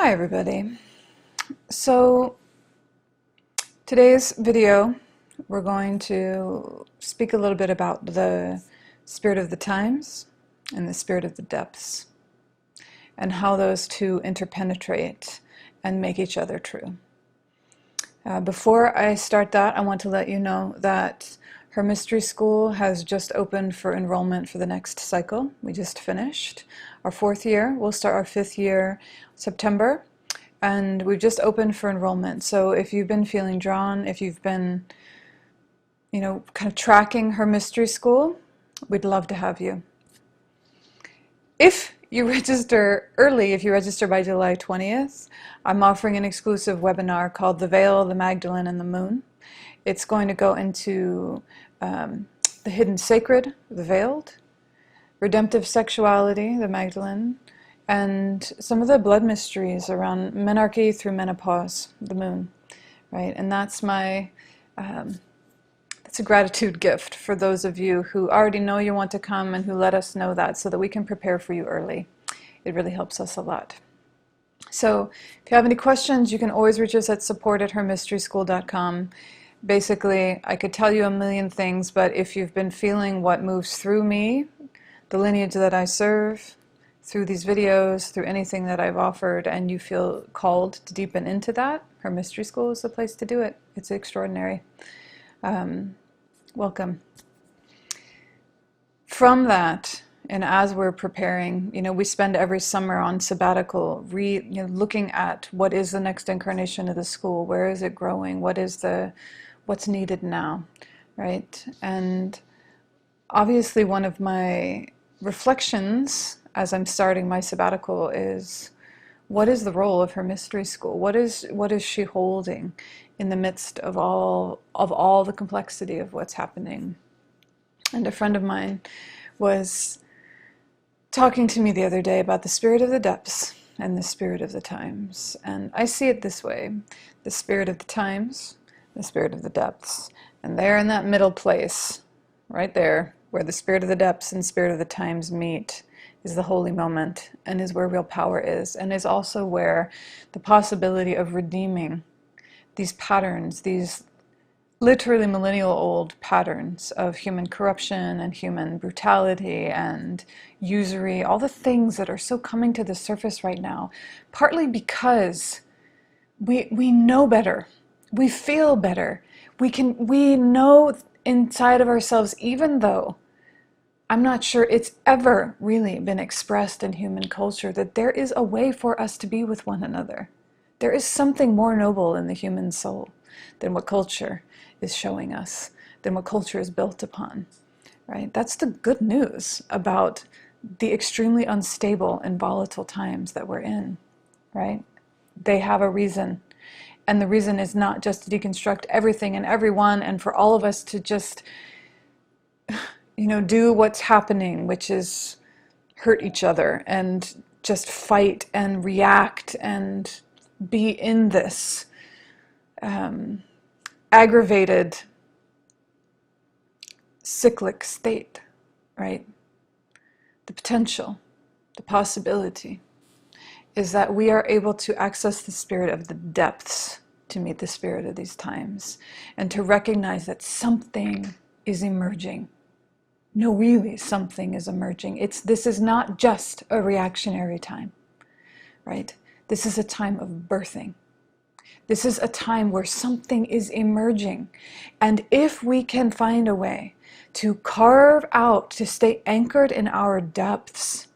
Hi everybody. So today's video we're going to speak a little bit about the spirit of the times and the spirit of the depths and how those two interpenetrate and make each other true. Before I start that, I want to let you know that her mystery school has just opened for enrollment for the next cycle. We just finished our 4th year. We'll start our 5th year September. And we've just opened for enrollment. So if you've been feeling drawn, if you've been, kind of tracking her mystery school, we'd love to have you. If you register early, if you register by July 20th, I'm offering an exclusive webinar called The Veil, the Magdalene, and the Moon. It's going to go into the hidden sacred, the veiled, redemptive sexuality, the Magdalene, and some of the blood mysteries around menarche through menopause, the moon, right? And that's my, that's a gratitude gift for those of you who already know you want to come and who let us know that so that we can prepare for you early. It really helps us a lot. So if you have any questions, you can always reach us at support@hermysteryschool.com. Basically, I could tell you a million things, but if you've been feeling what moves through me, the lineage that I serve, through these videos, through anything that I've offered, and you feel called to deepen into that, her mystery school is the place to do it. It's extraordinary. Welcome. From that, and as we're preparing, we spend every summer on sabbatical, looking at what is the next incarnation of the school, where is it growing, what's needed now, right? And obviously one of my reflections as I'm starting my sabbatical is, what is the role of her mystery school? What is she holding in the midst of all the complexity of what's happening? And a friend of mine was talking to me the other day about the spirit of the depths and the spirit of the times. And I see it this way: the spirit of the times, the spirit of the depths. And there in that middle place, right there, where the spirit of the depths and spirit of the times meet, is the holy moment, and is where real power is, and is also where the possibility of redeeming these patterns, these literally millennial old patterns of human corruption and human brutality and usury, all the things that are so coming to the surface right now, partly because we know better, we feel better, we know inside of ourselves, even though I'm not sure it's ever really been expressed in human culture, that there is a way for us to be with one another. There is something more noble in the human soul than what culture is showing us, than what culture is built upon, right? That's the good news about the extremely unstable and volatile times that we're in, right? They have a reason. And the reason is not just to deconstruct everything and everyone and for all of us to just do what's happening, which is hurt each other and just fight and react and be in this aggravated, cyclic state, right? The potential, the possibility is that we are able to access the spirit of the depths to meet the spirit of these times and to recognize that something is emerging. No, really, something is emerging. This is not just a reactionary time, right? This is a time of birthing. This is a time where something is emerging. And if we can find a way to carve out, to stay anchored in our depths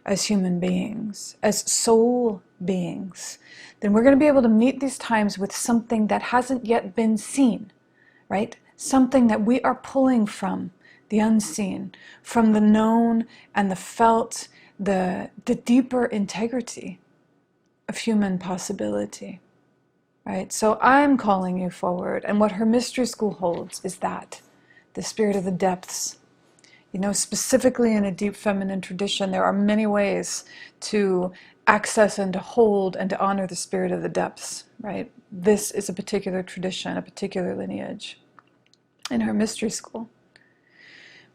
as human beings, as soul beings, then we're going to be able to meet these times with something that hasn't yet been seen, right? Something that we are pulling from the unseen, from the known and the felt, the deeper integrity of human possibility, right? So I'm calling you forward, and what her mystery school holds is that, the spirit of the depths. Specifically in a deep feminine tradition, there are many ways to access and to hold and to honor the spirit of the depths, right? This is a particular tradition, a particular lineage in her mystery school.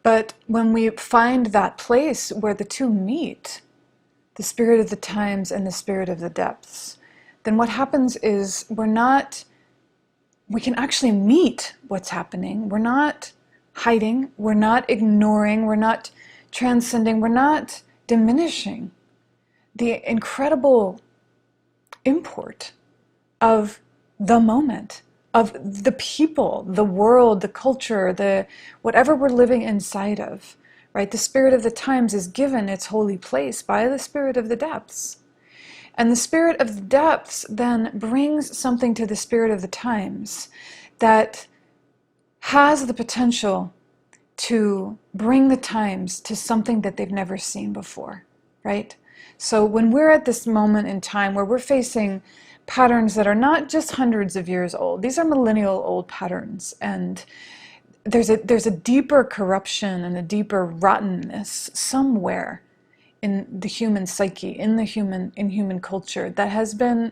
But when we find that place where the two meet, the spirit of the times and the spirit of the depths, then what happens is we can actually meet what's happening. We're not hiding, we're not ignoring, we're not transcending, we're not diminishing the incredible import of the moment, of the people, the world, the culture, the whatever we're living inside of, right? The spirit of the times is given its holy place by the spirit of the depths. And the spirit of the depths then brings something to the spirit of the times that has the potential to bring the times to something that they've never seen before, right? So when we're at this moment in time where we're facing patterns that are not just hundreds of years old, these are millennial old patterns, and there's a deeper corruption and a deeper rottenness somewhere in the human psyche, in human culture that has been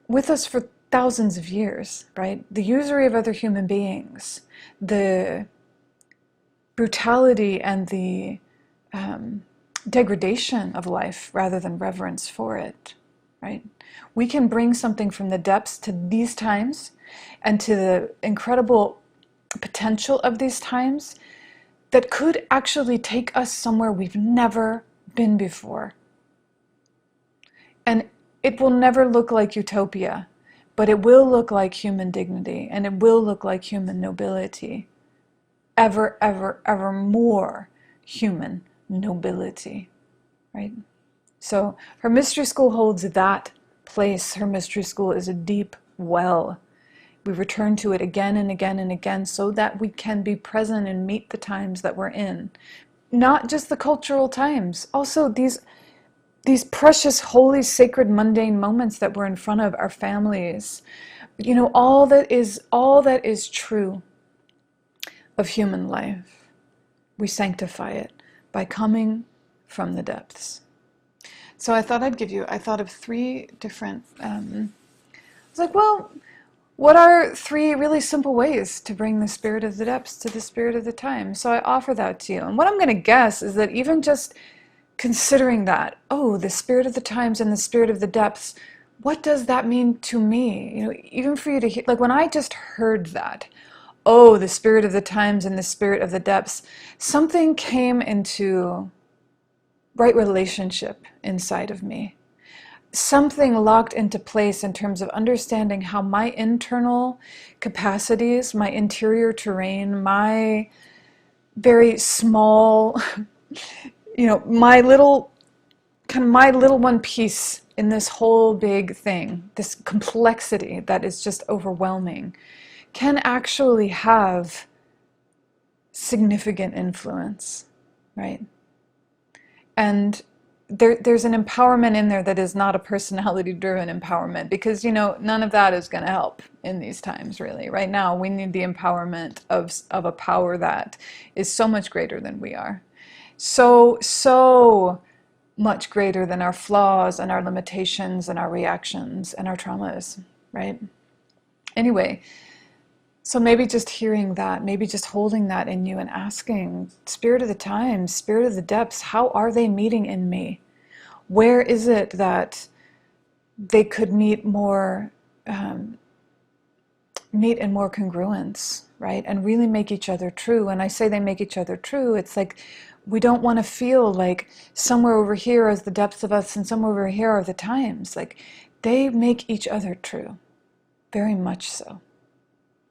with us for thousands of years, right? The usury of other human beings, the brutality and the degradation of life rather than reverence for it, right? We can bring something from the depths to these times and to the incredible potential of these times that could actually take us somewhere we've never been before. And it will never look like utopia, but it will look like human dignity, and it will look like human nobility. Ever, ever, ever more human nobility, right? So her mystery school holds that place. Her mystery school is a deep well. We return to it again and again and again so that we can be present and meet the times that we're in. Not just the cultural times, also these precious, holy, sacred, mundane moments that we're in front of our families. You know, all that is true of human life, we sanctify it by coming from the depths. So I thought of three different, I was like, well, what are three really simple ways to bring the spirit of the depths to the spirit of the time? So I offer that to you. And what I'm going to guess is that even just considering that, oh, the spirit of the times and the spirit of the depths, what does that mean to me? You know, even for you to hear, like when I just heard that, oh, the spirit of the times and the spirit of the depths, something came into right relationship inside of me. Something locked into place in terms of understanding how my internal capacities, my interior terrain, my very small, you know, my little one piece in this whole big thing, this complexity that is just overwhelming, can actually have significant influence, right? And there's an empowerment in there that is not a personality-driven empowerment, because, you know, none of that is going to help in these times, really. Right now, we need the empowerment of a power that is so much greater than we are. So much greater than our flaws and our limitations and our reactions and our traumas, right? Anyway, so maybe just hearing that, maybe just holding that in you and asking, Spirit of the times, Spirit of the depths, how are they meeting in me? Where is it that they could meet more, meet in more congruence, right? And really make each other true. When I say they make each other true, it's like we don't want to feel like somewhere over here is the depths of us and somewhere over here are the times. Like they make each other true, very much so.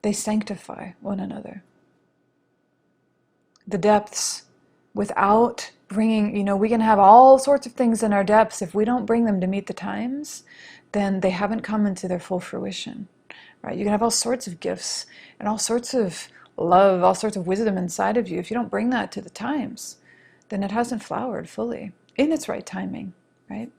They sanctify one another. The depths, without bringing, you know, we can have all sorts of things in our depths. If we don't bring them to meet the times, then they haven't come into their full fruition, right? You can have all sorts of gifts and all sorts of love, all sorts of wisdom inside of you. If you don't bring that to the times, then it hasn't flowered fully in its right timing, right?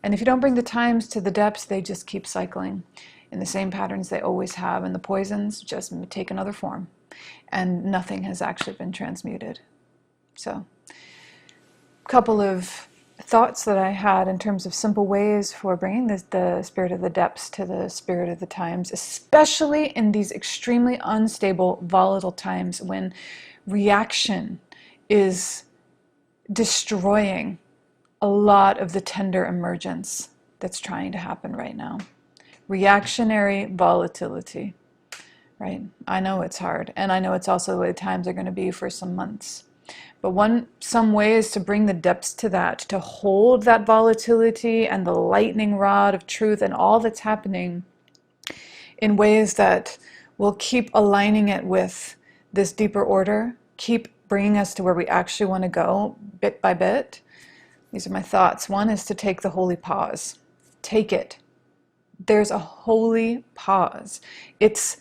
And if you don't bring the times to the depths, they just keep cycling in the same patterns they always have, and the poisons just take another form, and nothing has actually been transmuted. So, a couple of thoughts that I had in terms of simple ways for bringing the spirit of the depths to the spirit of the times, especially in these extremely unstable, volatile times when reaction is destroying a lot of the tender emergence that's trying to happen right now. Reactionary volatility, right? I know it's hard, and I know it's also the way times are going to be for some months. But some way is to bring the depths to that, to hold that volatility and the lightning rod of truth and all that's happening in ways that will keep aligning it with this deeper order, keep bringing us to where we actually want to go bit by bit. These are my thoughts. One is to take the holy pause. Take it. There's a holy pause. It's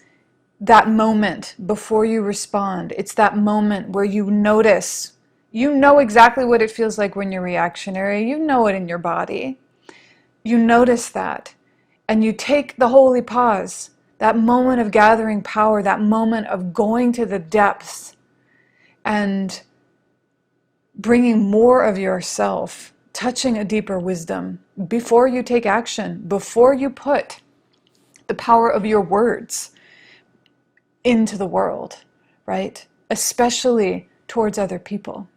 that moment before you respond. It's that moment where you notice. You know exactly what it feels like when you're reactionary. You know it in your body. You notice that. And you take the holy pause, that moment of gathering power, that moment of going to the depths and bringing more of yourself, touching a deeper wisdom before you take action, before you put the power of your words into the world, right? Especially towards other people.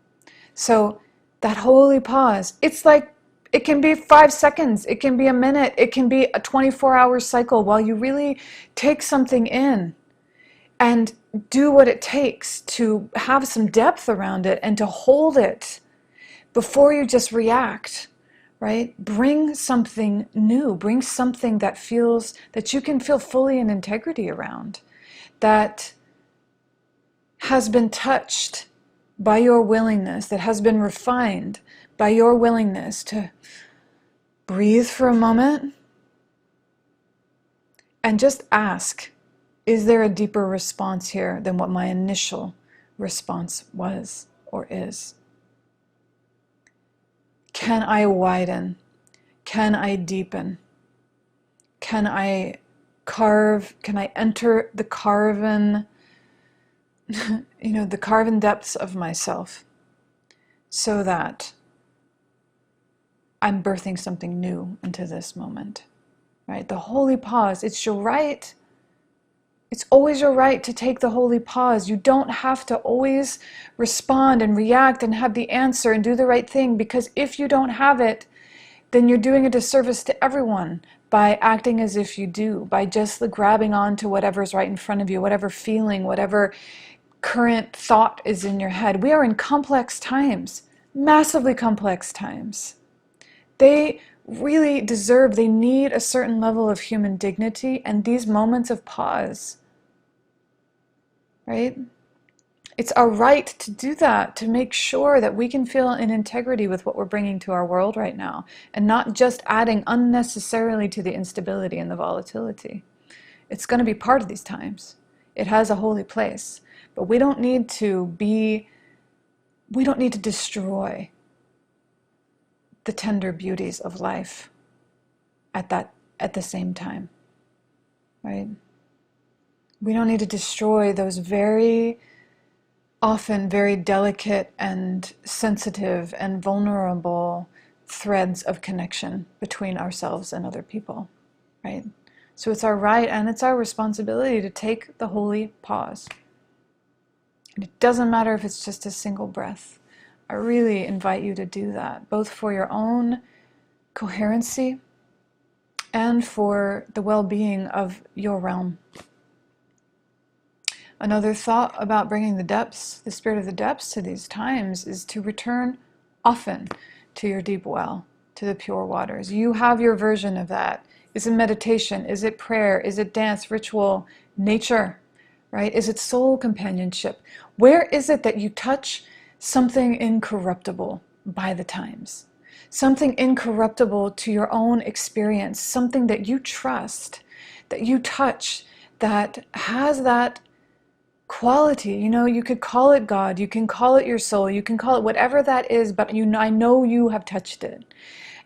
So that holy pause, it's like, it can be 5 seconds, it can be a minute, it can be a 24-hour cycle while you really take something in and do what it takes to have some depth around it and to hold it before you just react, right? Bring something new, bring something that feels, that you can feel fully in integrity around, that has been touched by your willingness, that has been refined by your willingness to breathe for a moment and just ask, is there a deeper response here than what my initial response was or is? Can I widen? Can I deepen? Can I carve? Can I enter the carven, the carven depths of myself so that I'm birthing something new into this moment, right? The holy pause, it's your right. It's always your right to take the holy pause. You don't have to always respond and react and have the answer and do the right thing, because if you don't have it, then you're doing a disservice to everyone by acting as if you do, by just grabbing on to whatever's right in front of you, whatever feeling, whatever current thought is in your head. We are in complex times, massively complex times. They really deserve, they need a certain level of human dignity, and these moments of pause, right? It's our right to do that, to make sure that we can feel in integrity with what we're bringing to our world right now, and not just adding unnecessarily to the instability and the volatility. It's going to be part of these times. It has a holy place, but we don't need to destroy the tender beauties of life at the same time, right? We don't need to destroy those very often very delicate and sensitive and vulnerable threads of connection between ourselves and other people, right? So it's our right and it's our responsibility to take the holy pause. And it doesn't matter if it's just a single breath. I really invite you to do that, both for your own coherency and for the well-being of your realm. Another thought about bringing the depths, the spirit of the depths to these times, is to return often to your deep well, to the pure waters. You have your version of that. Is it meditation? Is it prayer? Is it dance, ritual, nature, right? Is it soul companionship? Where is it that you touch something incorruptible by the times? Something incorruptible to your own experience, something that you trust, that you touch, that has that quality. You could call it God, you can call it your soul, you can call it whatever that is, but I know you have touched it.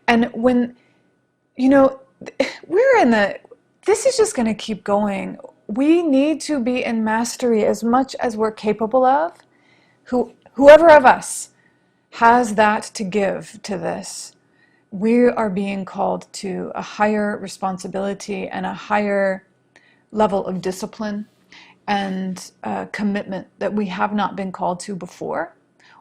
And when, this is just going to keep going. We need to be in mastery as much as we're capable of. Whoever of us has that to give to this, we are being called to a higher responsibility and a higher level of discipline and commitment that we have not been called to before,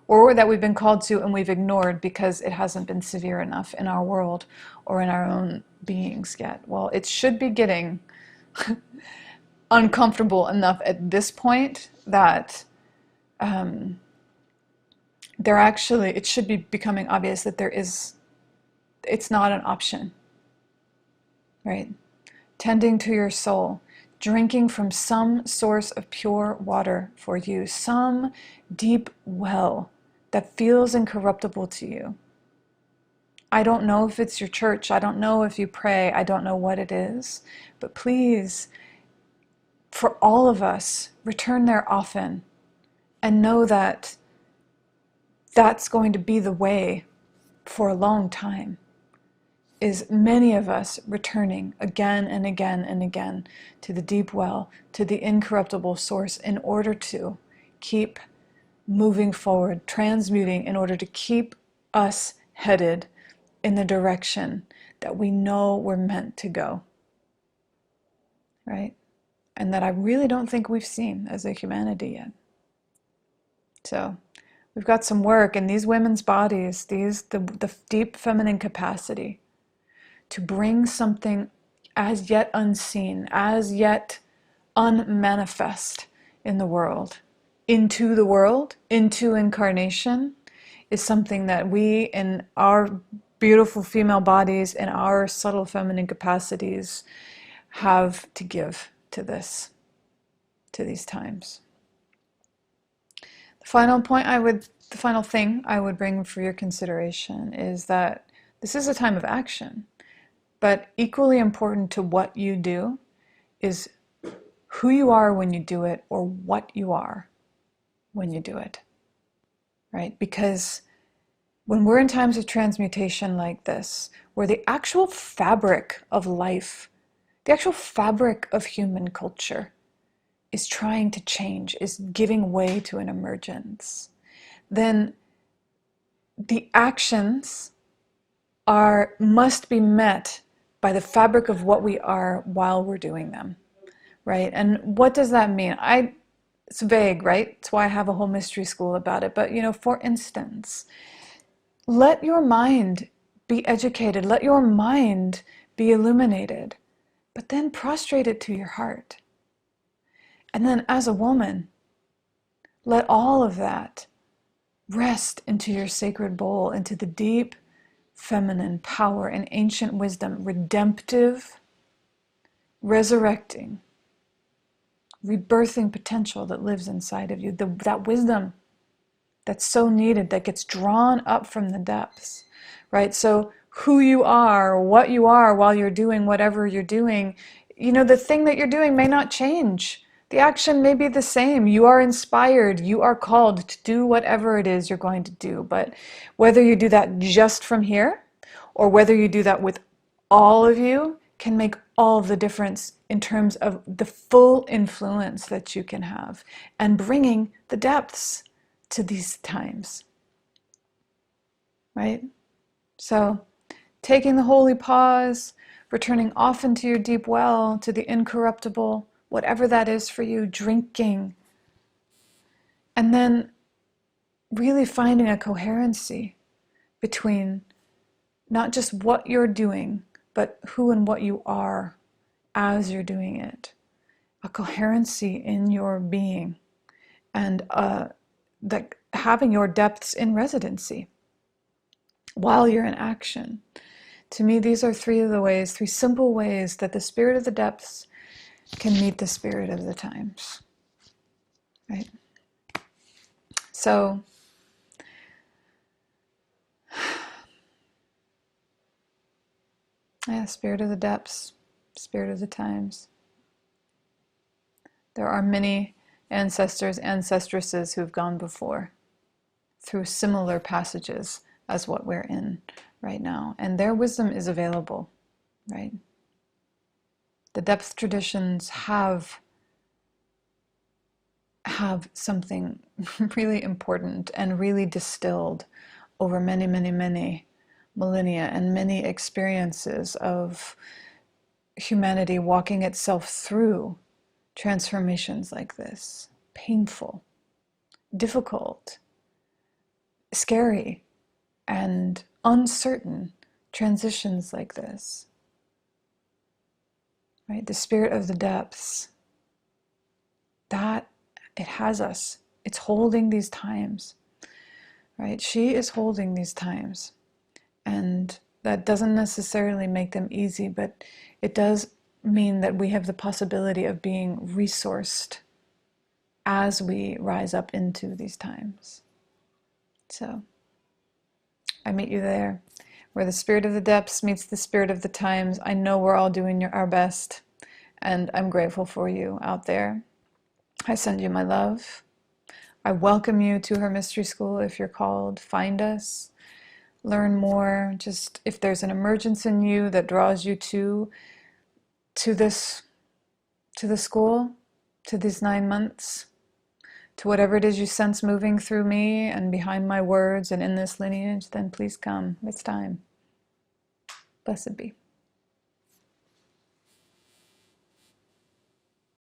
or that we've been called to and we've ignored because it hasn't been severe enough in our world or in our own beings yet. Well, it should be getting uncomfortable enough at this point that it should be becoming obvious that it's not an option, right? Tending to your soul, drinking from some source of pure water for you, some deep well that feels incorruptible to you. I don't know if it's your church. I don't know if you pray. I don't know what it is. But please, for all of us, return there often and know that that's going to be the way for a long time, is many of us returning again and again and again to the deep well, to the incorruptible source, in order to keep moving forward, transmuting, in order to keep us headed in the direction that we know we're meant to go, right? And that I really don't think we've seen as a humanity yet. So we've got some work in these women's bodies, the deep feminine capacity to bring something as yet unseen, as yet unmanifest in the world, into incarnation, is something that we, in our beautiful female bodies and our subtle feminine capacities, have to give to these times. The final thing I would bring for your consideration is that this is a time of action, but equally important to what you do is who you are when you do it, or what you are when you do it, right? Because when we're in times of transmutation like this, where the actual fabric of life, the actual fabric of human culture is trying to change, is giving way to an emergence, then the actions must be met by the fabric of what we are while we're doing them, right? And what does that mean? It's vague, right? It's why I have a whole mystery school about it. But, for instance, let your mind be educated, let your mind be illuminated, but then prostrate it to your heart. And then as a woman, let all of that rest into your sacred bowl, into the deep feminine power and ancient wisdom, redemptive, resurrecting, rebirthing potential that lives inside of you. That wisdom that's so needed, that gets drawn up from the depths, right? So who you are, what you are while you're doing whatever you're doing, the thing that you're doing may not change. The action may be the same. You are inspired. You are called to do whatever it is you're going to do. But whether you do that just from here, or whether you do that with all of you, can make all the difference in terms of the full influence that you can have and bringing the depths to these times, right? So taking the holy pause, returning often to your deep well, to the incorruptible, whatever that is for you, drinking, and then really finding a coherency between not just what you're doing, but who and what you are as you're doing it. A coherency in your being, and that having your depths in residency while you're in action. To me, these are three simple ways that the spirit of the depths can meet the spirit of the times, right? So, spirit of the depths, spirit of the times. There are many ancestors, ancestresses who've gone before through similar passages as what we're in right now, and their wisdom is available, right? The depth traditions have something really important and really distilled over many, many, many millennia and many experiences of humanity walking itself through transformations like this. Painful, difficult, scary and uncertain transitions like this, right? The spirit of the depths, that it has us. It's holding these times, right? She is holding these times. And that doesn't necessarily make them easy, but it does mean that we have the possibility of being resourced as we rise up into these times. So I meet you there, where the spirit of the depths meets the spirit of the times. I know we're all doing our best, and I'm grateful for you out there. I send you my love. I welcome you to her mystery school if you're called. Find us, learn more. Just if there's an emergence in you that draws you to this, to the school, to these 9 months, to whatever it is you sense moving through me and behind my words and in this lineage, then please come. It's time. Blessed be.